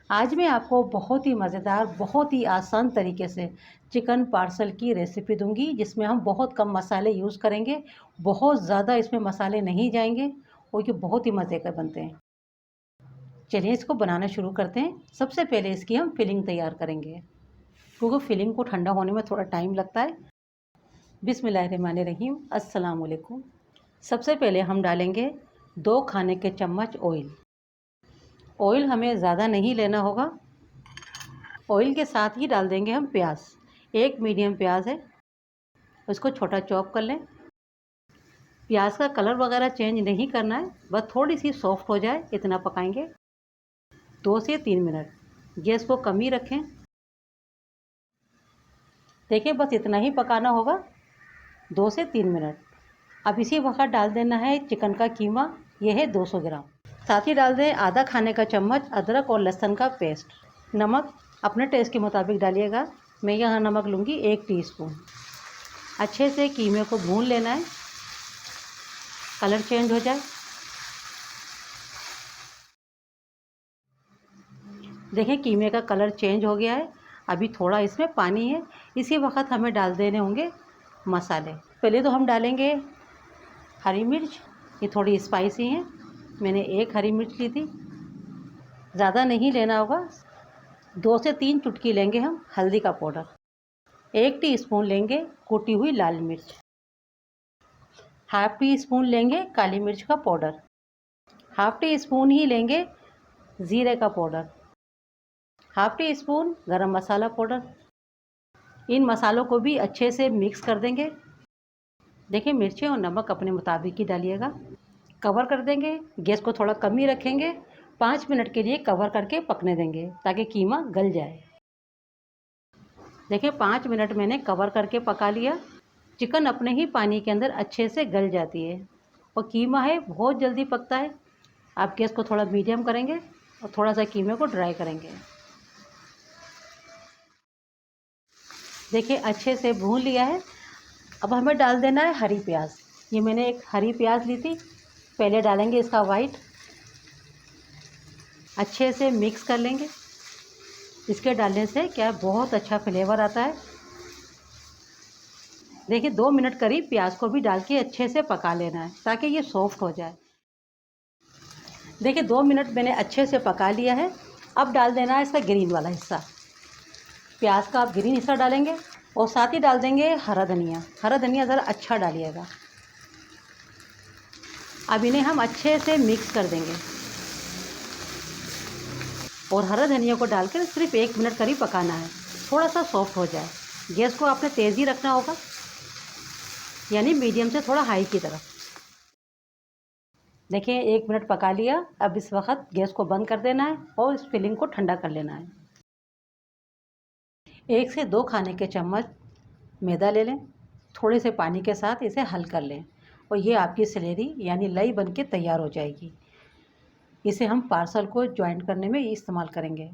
आज मैं आपको बहुत ही मज़ेदार, बहुत ही आसान तरीके से चिकन पार्सल की रेसिपी दूंगी, जिसमें हम बहुत कम मसाले यूज़ करेंगे। बहुत ज़्यादा इसमें मसाले नहीं जाएंगे और ये बहुत ही मज़े के बनते हैं। चलिए इसको बनाना शुरू करते हैं। सबसे पहले इसकी हम फिलिंग तैयार करेंगे, क्योंकि फिलिंग को ठंडा होने में थोड़ा टाइम लगता है। बिस्मिल्लाहिर्रहमानिर्रहीम, अस्सलाम वालेकुम। सबसे पहले हम डालेंगे 2 खाने के चम्मच ऑयल। ऑयल हमें ज़्यादा नहीं लेना होगा। ऑयल के साथ ही डाल देंगे हम प्याज। एक मीडियम प्याज है, उसको छोटा चॉप कर लें। प्याज का कलर वगैरह चेंज नहीं करना है, बस थोड़ी सी सॉफ्ट हो जाए इतना पकाएंगे। 2 से 3 मिनट गैस को कम ही रखें। देखिए बस इतना ही पकाना होगा, 2 से 3 मिनट। अब इसी वक्त डाल देना है चिकन का कीमा, यह है 200 ग्राम। साथ ही डाल दें आधा खाने का चम्मच अदरक और लहसुन का पेस्ट। नमक अपने टेस्ट के मुताबिक डालिएगा। मैं यहाँ नमक लूँगी 1 टीस्पून। अच्छे से कीमे को भून लेना है, कलर चेंज हो जाए। देखें कीमे का कलर चेंज हो गया है। अभी थोड़ा इसमें पानी है। इसी वक्त हमें डाल देने होंगे मसाले। पहले तो हम डालेंगे हरी मिर्च, ये थोड़ी स्पाइसी है। मैंने 1 हरी मिर्च ली थी, ज़्यादा नहीं लेना होगा। 2 से 3 चुटकी लेंगे हम हल्दी का पाउडर। 1 टीस्पून लेंगे कुटी हुई लाल मिर्च। हाफ टी स्पून लेंगे काली मिर्च का पाउडर। हाफ टी स्पून ही लेंगे ज़ीरे का पाउडर। हाफ टी स्पून गरम मसाला पाउडर। इन मसालों को भी अच्छे से मिक्स कर देंगे। देखिए मिर्चें और नमक अपने मुताबिक ही डालिएगा। कवर कर देंगे, गैस को थोड़ा कम ही रखेंगे। 5 मिनट के लिए कवर करके पकने देंगे ताकि कीमा गल जाए। देखिए 5 मिनट मैंने कवर करके पका लिया। चिकन अपने ही पानी के अंदर अच्छे से गल जाती है और कीमा है बहुत जल्दी पकता है। आप गैस को थोड़ा मीडियम करेंगे और थोड़ा सा कीमे को ड्राई करेंगे। देखिए अच्छे से भून लिया है। अब हमें डाल देना है हरी प्याज। ये मैंने 1 हरी प्याज ली थी। पहले डालेंगे इसका वाइट, अच्छे से मिक्स कर लेंगे। इसके डालने से क्या है, बहुत अच्छा फ्लेवर आता है। देखिए 2 मिनट करीब प्याज को भी डाल के अच्छे से पका लेना है ताकि ये सॉफ्ट हो जाए। देखिए 2 मिनट मैंने अच्छे से पका लिया है। अब डाल देना है इसका ग्रीन वाला हिस्सा। प्याज का आप ग्रीन हिस्सा डालेंगे और साथ ही डाल देंगे हरा धनिया। हरा धनिया ज़रा अच्छा डालिएगा। अब इन्हें हम अच्छे से मिक्स कर देंगे और हरा धनिया को डालकर सिर्फ 1 मिनट करीब पकाना है, थोड़ा सा सॉफ्ट हो जाए। गैस को आपने तेज़ ही रखना होगा, यानी मीडियम से थोड़ा हाई की तरफ। देखिए 1 मिनट पका लिया। अब इस वक्त गैस को बंद कर देना है और इस फिलिंग को ठंडा कर लेना है। 1 से 2 खाने के चम्मच मैदा ले लें, थोड़े से पानी के साथ इसे हल कर लें और ये आपकी सलेरी यानी लई बन के तैयार हो जाएगी। इसे हम पार्सल को जॉइंट करने में इस्तेमाल करेंगे।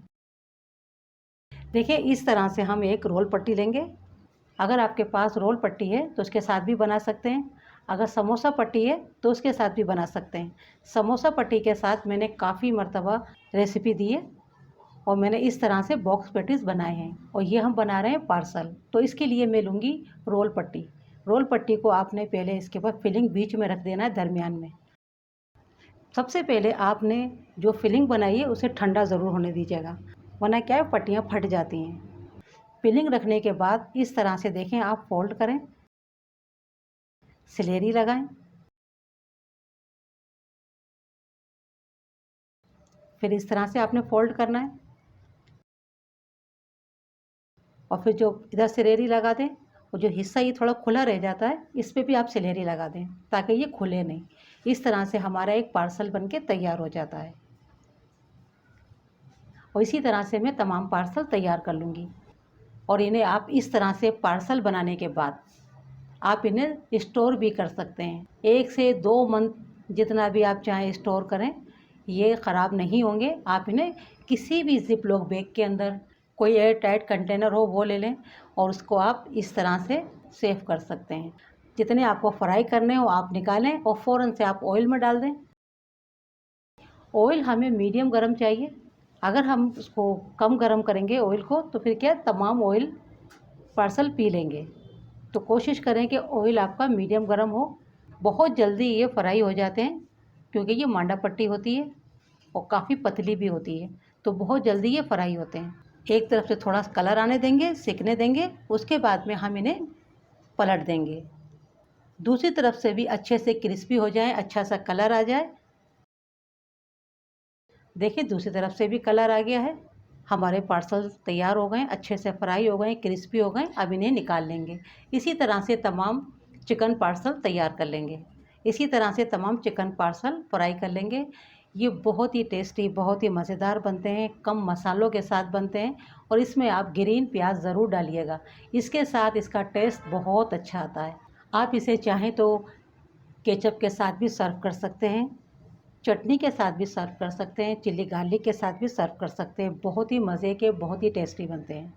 देखिए इस तरह से हम एक रोल पट्टी लेंगे। अगर आपके पास रोल पट्टी है तो उसके साथ भी बना सकते हैं। अगर समोसा पट्टी है तो उसके साथ भी बना सकते हैं। समोसा पट्टी के साथ मैंने काफ़ी मर्तबा रेसिपी दी है और मैंने इस तरह से बॉक्स पैटीज़ बनाए हैं और ये हम बना रहे हैं पार्सल। तो इसके लिए मैं लूँगी रोल पट्टी। रोल पट्टी को आपने पहले इसके बाद फिलिंग बीच में रख देना है, दरमियान में। सबसे पहले आपने जो फिलिंग बनाई है उसे ठंडा ज़रूर होने दीजिएगा, वरना क्या है पट्टियाँ फट जाती हैं। फिलिंग रखने के बाद इस तरह से देखें, आप फोल्ड करें, सिलेरी लगाएं, फिर इस तरह से आपने फोल्ड करना है और फिर जो इधर सिलेरी लगा दें और जो हिस्सा ये थोड़ा खुला रह जाता है इस पर भी आप सिलेरी लगा दें ताकि ये खुले नहीं। इस तरह से हमारा एक पार्सल बनके तैयार हो जाता है और इसी तरह से मैं तमाम पार्सल तैयार कर लूँगी। और इन्हें आप इस तरह से पार्सल बनाने के बाद आप इन्हें स्टोर भी कर सकते हैं। 1 से 2 मंथ जितना भी आप चाहें स्टोर करें, ये ख़राब नहीं होंगे। आप इन्हें किसी भी ज़िप लॉक बैग के अंदर, कोई एयर टाइट कंटेनर हो वो ले लें और उसको आप इस तरह से सेव कर सकते हैं। जितने आपको फ्राई करने हो आप निकालें और फ़ौरन से आप ऑयल में डाल दें। ऑयल हमें मीडियम गर्म चाहिए अगर हम उसको कम गरम करेंगे ऑयल को तो फिर क्या तमाम ऑयल पार्सल पी लेंगे। तो कोशिश करें कि ऑयल आपका मीडियम गरम हो। बहुत जल्दी ये फ्राई हो जाते हैं क्योंकि ये मांडा पट्टी होती है और काफ़ी पतली भी होती है, तो बहुत जल्दी ये फ्राई होते हैं। एक तरफ से थोड़ा कलर आने देंगे, सिकने देंगे, उसके बाद में हम इन्हें पलट देंगे। दूसरी तरफ से भी अच्छे से क्रिस्पी हो जाएं, अच्छा सा कलर आ जाए। देखिए दूसरी तरफ से भी कलर आ गया है। हमारे पार्सल तैयार हो गए, अच्छे से फ्राई हो गए, क्रिस्पी हो गए। अब इन्हें निकाल लेंगे। इसी तरह से तमाम चिकन पार्सल तैयार कर लेंगे। इसी तरह से तमाम चिकन पार्सल फ्राई कर लेंगे। ये बहुत ही टेस्टी, बहुत ही मज़ेदार बनते हैं, कम मसालों के साथ बनते हैं और इसमें आप ग्रीन प्याज ज़रूर डालिएगा। इसके साथ इसका टेस्ट बहुत अच्छा आता है। आप इसे चाहें तो केचप के साथ भी सर्व कर सकते हैं, चटनी के साथ भी सर्व कर सकते हैं, चिल्ली गार्लिक के साथ भी सर्व कर सकते हैं। बहुत ही मज़े के, बहुत ही टेस्टी बनते हैं।